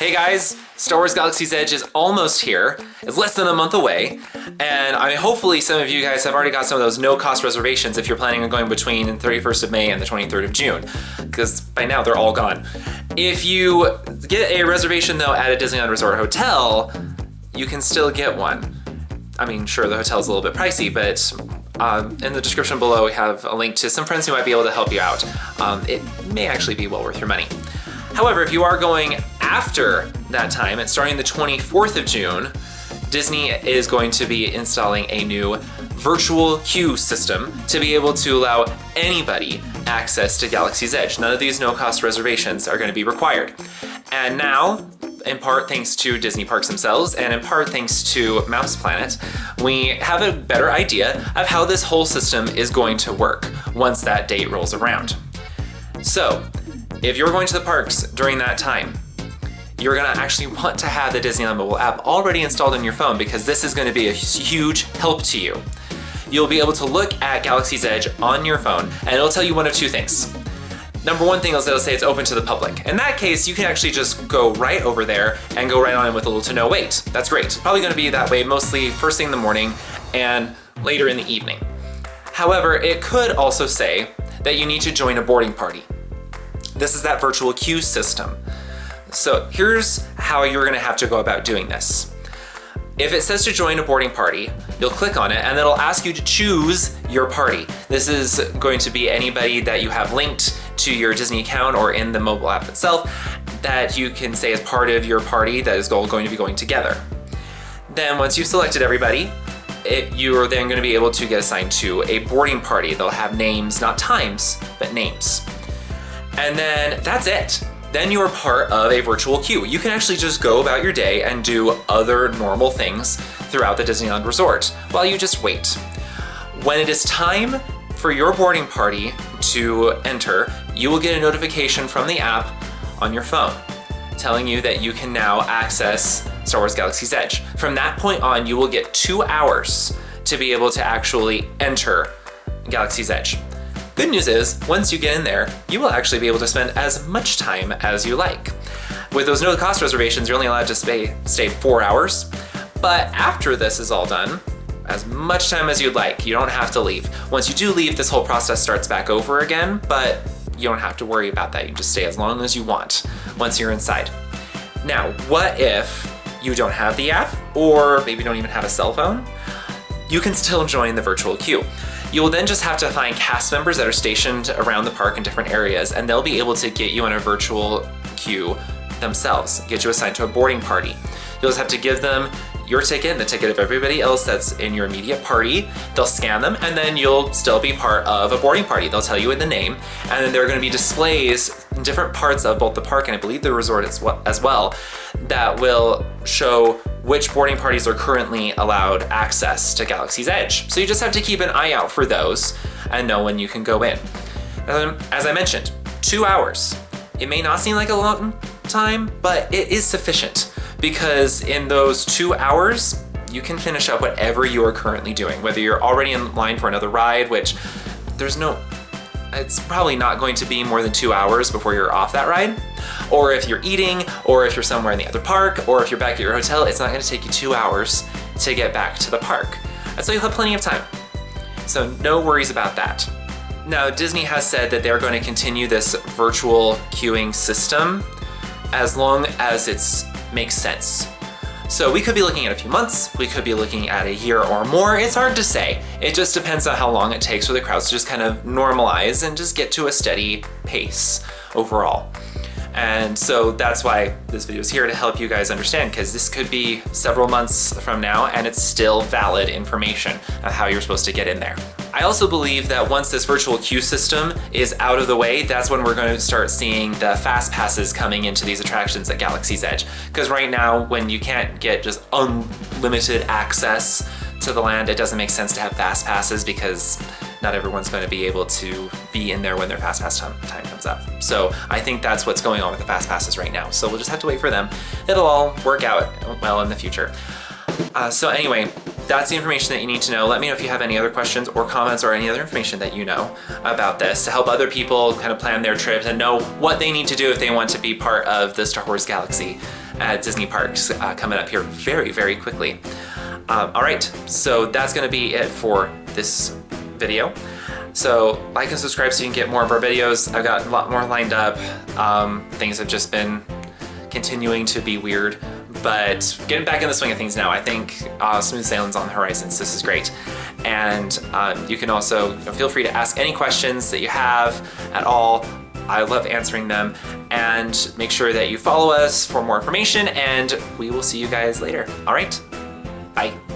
Hey guys, Star Wars Galaxy's Edge is almost here. It's less than a month away, and hopefully some of you guys have already got some of those no-cost reservations if you're planning on going between the 31st of May and the 23rd of June, because by now they're all gone. If you get a reservation though at a Disneyland Resort hotel, you can still get one. I mean, sure, the hotel's a little bit pricey, but in the description below we have a link to some friends who might be able to help you out. It may actually be well worth your money. However, if you are going after that time, and starting the 24th of June, Disney is going to be installing a new virtual queue system to be able to allow anybody access to Galaxy's Edge. None of these no-cost reservations are going to be required. And now, in part thanks to Disney Parks themselves, and in part thanks to Mouse Planet, we have a better idea of how this whole system is going to work once that date rolls around. So, if you're going to the parks during that time, you're gonna actually want to have the Disneyland mobile app already installed on your phone, because this is gonna be a huge help to you. You'll be able to look at Galaxy's Edge on your phone, and it'll tell you one of two things. Number one thing is it'll say it's open to the public. In that case, you can actually just go right over there and go right on in with a little to no wait. That's great. Probably gonna be that way mostly first thing in the morning and later in the evening. However, it could also say that you need to join a boarding party. This is that virtual queue system. So here's how you're gonna have to go about doing this. If it says to join a boarding party, you'll click on it and it'll ask you to choose your party. This is going to be anybody that you have linked to your Disney account or in the mobile app itself that you can say is part of your party that is all going to be going together. Then once you've selected everybody, you're then going to be able to get assigned to a boarding party. They'll have names, not times, but names. And then that's it. Then you're part of a virtual queue. You can actually just go about your day and do other normal things throughout the Disneyland Resort while you just wait. When it is time for your boarding party to enter, you will get a notification from the app on your phone telling you that you can now access Star Wars Galaxy's Edge. From that point on, you will get 2 hours to be able to actually enter Galaxy's Edge. Good news is, once you get in there, you will actually be able to spend as much time as you like. With those no-cost reservations, you're only allowed to stay 4 hours, but after this is all done, as much time as you'd like. You don't have to leave. Once you do leave, this whole process starts back over again, but you don't have to worry about that. You just stay as long as you want once you're inside. Now, what if you don't have the app, or maybe don't even have a cell phone? You can still join the virtual queue. You will then just have to find cast members that are stationed around the park in different areas, and they'll be able to get you on a virtual queue themselves, get you assigned to a boarding party. You'll just have to give them your ticket and the ticket of everybody else that's in your immediate party. They'll scan them, and then you'll still be part of a boarding party. They'll tell you in the name, and then there are going to be displays in different parts of both the park and I believe the resort as well that will show which boarding parties are currently allowed access to Galaxy's Edge. So you just have to keep an eye out for those and know when you can go in. As I mentioned, 2 hours. It may not seem like a long time, but it is sufficient, because in those 2 hours, you can finish up whatever you are currently doing. Whether you're already in line for another ride, which it's probably not going to be more than 2 hours before you're off that ride. Or if you're eating, or if you're somewhere in the other park, or if you're back at your hotel, it's not gonna take you 2 hours to get back to the park. And so you'll have plenty of time. So no worries about that. Now, Disney has said that they're going to continue this virtual queuing system as long as it makes sense. So we could be looking at a few months, we could be looking at a year or more. It's hard to say. It just depends on how long it takes for the crowds to just kind of normalize and just get to a steady pace overall. And so that's why this video is here, to help you guys understand, because this could be several months from now and it's still valid information of how you're supposed to get in there. I also believe that once this virtual queue system is out of the way, that's when we're going to start seeing the fast passes coming into these attractions at Galaxy's Edge. Because right now, when you can't get just unlimited access to the land, it doesn't make sense to have fast passes, because not everyone's going to be able to be in there when their fast pass time comes up. So I think that's what's going on with the fast passes right now. So we'll just have to wait for them. It'll all work out well in the future. So anyway, that's the information that you need to know. Let me know if you have any other questions or comments or any other information that you know about this, to help other people kind of plan their trips and know what they need to do if they want to be part of the Star Wars Galaxy at Disney parks coming up here very, very quickly. All right, so that's gonna be it for this video. So like and subscribe so you can get more of our videos. I've got a lot more lined up. Things have just been continuing to be weird, but getting back in the swing of things now. I think smooth sailing's on the horizon, so this is great. And you can also feel free to ask any questions that you have at all. I love answering them. And make sure that you follow us for more information, and we will see you guys later. All right, bye.